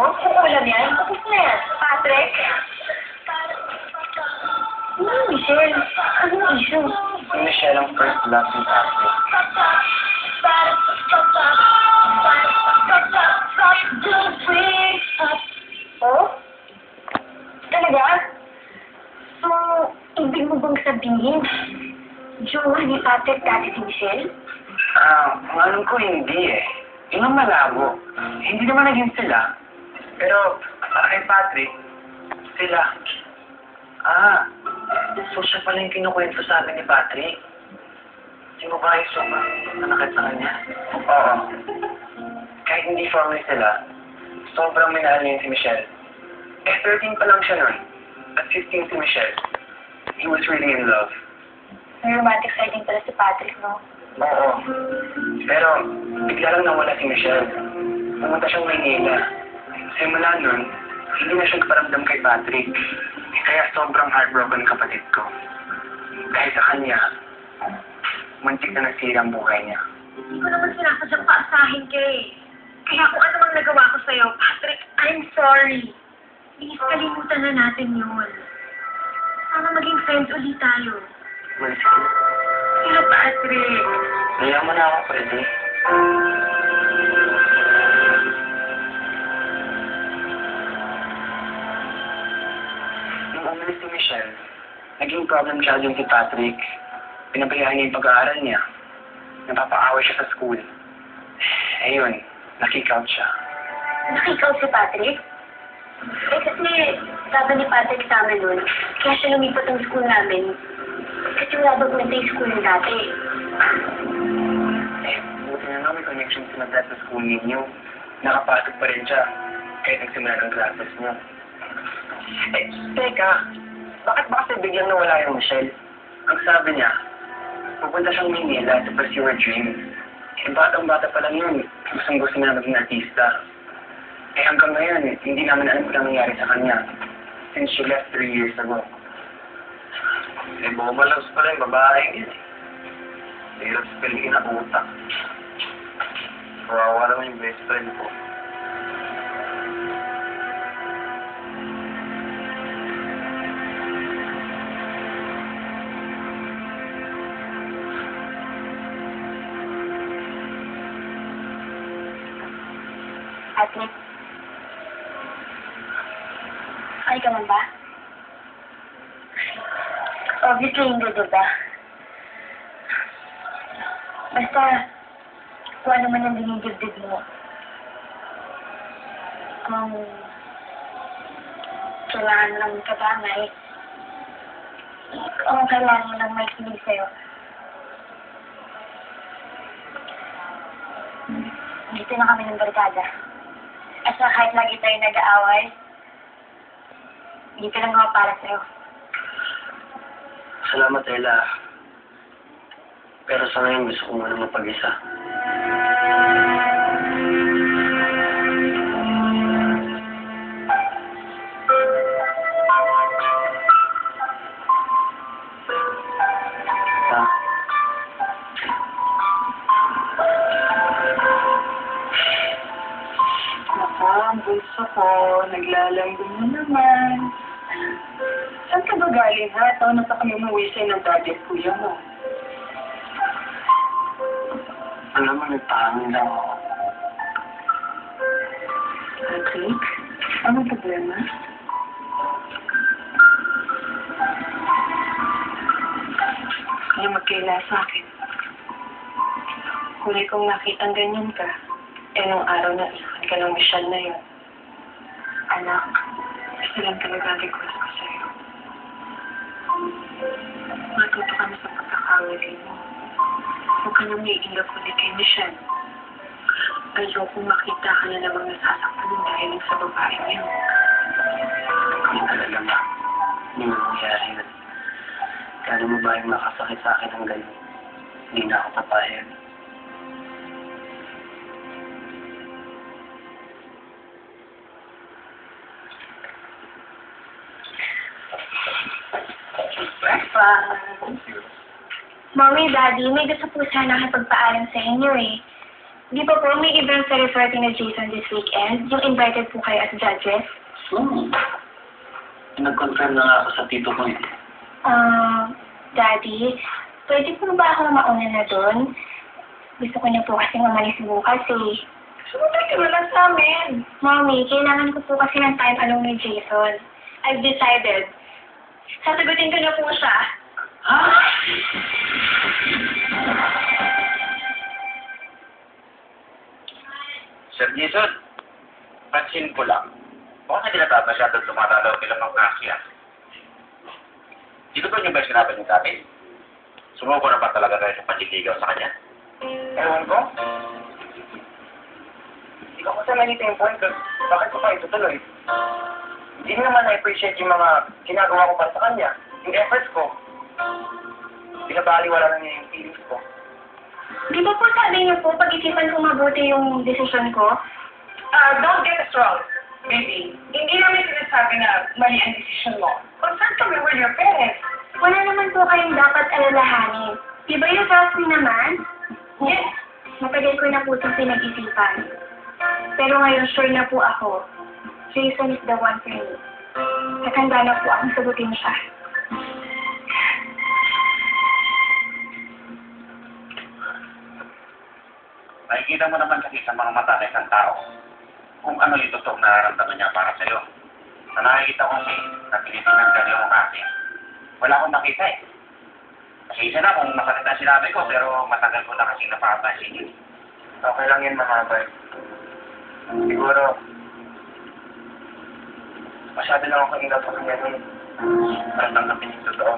mo? Kukulam yan? Tapos na yan. Patrick? Michelle, anong issue? Si Michelle ang first love ni Patrick. Oh? Talaga? So, ibig mo bang sabihin, jowa ni Patrick dati si Michelle? Kung alam ko hindi eh. Yun ang malabo. Hindi naman naging sila. Pero, kay Patrick, sila. So siya pala yung kinukwento sa amin ni Patrick. Si babae soba na nakit sa kanya. Oo. Kahit hindi family sila, sobrang minahal niya si Michelle. 13 pa lang siya nun. At 15 si Michelle. He was really in love. May romantic side din pala si Patrick, no? Oo. Pero, bigla lang nawala si Michelle. Pumunta siyang Maynila. Simula nun, hindi na siya nagparamdam kay Patrick. Kaya sobrang heartbroken kapatid ko. Dahil sa kanya, muntik na nasira ang buhay niya. Hindi ko naman sinasadyang paasahin ka eh. Kaya kung ano mang nagawa ko sa'yo, Patrick, I'm sorry. Please, kalimutan na natin yun. Sana maging friends ulit tayo. Malis ka na. Pero Patrick, Kaya mo na ako pwede. Nung umalis si Michelle, naging problem child yung si Patrick. Pinabayaan niya yung pag-aaral niya. Napapaaway siya sa school. Ayun, nakick out siya. nakikaw si Patrick? Eh kasi, sabi ni Patrick sa amin nun, kaya siya lumipat ang school namin. Kasi wala ba maganda yung school yung dati? Buti na nga may connection si Madad sa school ninyo. Nakapasok pa rin siya, kahit nagsimula ng classes niya. Teka, bakit ba kasi biglang nawala yung Michelle? Ang sabi niya, pupunta siyang Manila to pursue her dream. Batang-bata pa lang yun, gustong-gusto niya maging artista. Hanggang ngayon, hindi naman alam kung nangyari sa kanya since she left 3 years ago. Bumalaws pala yung babaeng yun. Hirap sa piligin ang utak. Kawawa naman yung best friend ko. Patrick? Ay ka man ba? Obviously hindi, diba? Basta, kung ano man ang dinidibdib mo. Kailangan lang katamay. Kailangan mo lang may kinig sa'yo. Dito na kami ng barkada. At saka kahit lagi tayo nag-aaway, dito lang ako para sa'yo. Salamat, Ella. Pero sa ngayon, gusto ko muna mapag-isa. Ha? Ako, ang bulso ko, naglalambing mo naman. Saan ka ba galing, ha? Taon na pa kami umuwi sa'yo ng daddy at kuya mo. Alam mo, nagpahangin lang ako. Patrick, anong problema? Kaya magkaila sa akin. Huli kong nakitang ganyan ka, nung araw na iwan ka ng Michelle na yun. Anak, isa lang talaga request ko sa'yo. Matuto ka na sa pagkakamali mo. Huwag ka nang iinggap ulit kay Michelle. Ayokong makita ka na namang nasasaktan dahil sa babae niyo. Hindi talaga ba? Hindi mo nangyari yun. Kaya mo ba yung makasakit sa akin ng ganun? Hindi na ako papayag. Mommy, Daddy, may gusto po sana nakipagpaalam sa inyo eh. Di ba po may event sa resort ni Jason this weekend? Yung invited po kayo as judges? Nag-confirm na nga ako sa tito ko eh. Daddy, pwede po ba ako mauna na doon? Gusto ko na po kasi umalis bukas eh. Sumunod ka na lang sa amin. Mommy, kailangan ko po kasi ng time alone ni Jason. I've decided. Sasagutin ko na po siya. Ha? Sir Jason, pansin ko lang. Baka na tinatapos siya at tumatalaw bilang mga kasya. Dito ba yung ba sinabi niyo sa akin? Sumuko na ba talaga kayo sa panliligaw sa kanya? Ewan ko. Hindi ko kasi nakita yung point kasi bakit ko pa itutuloy. Hindi naman na-appreciate yung mga ginagawa ko para sa kanya. Yung efforts ko. Binabaliwala na niya yung feelings ko. Di ba po sabi niyo po, pag-isipan ko mabuti yung desisyon ko? Don't get us wrong, baby. Hindi namin sinasabi na mali ang desisyon mo. Concerned kami with your parents. Wala naman po kayong dapat alalahanin. Di ba yung trust me naman? Yes. Matagal ko na po itong pinag-isipan. Pero ngayon, sure na po ako. Jason is the one for me. Nakanda na po akong sagutin siya. Nakikita mo naman kasi sa mga mata ng isang tao kung ano yung totoong nararamdaman niya para sa'yo. Sa nakikita ko na tinitingnan ka niyo kasi, wala akong nakita eh. Pasensya na kung masakit ang sinabi ko, pero matagal ko na kasi napapansin yun. Okay lang yun, mahabay. Siguro, masyado lang ako ingat sa kanya nun. Para tanggapin yung totoo.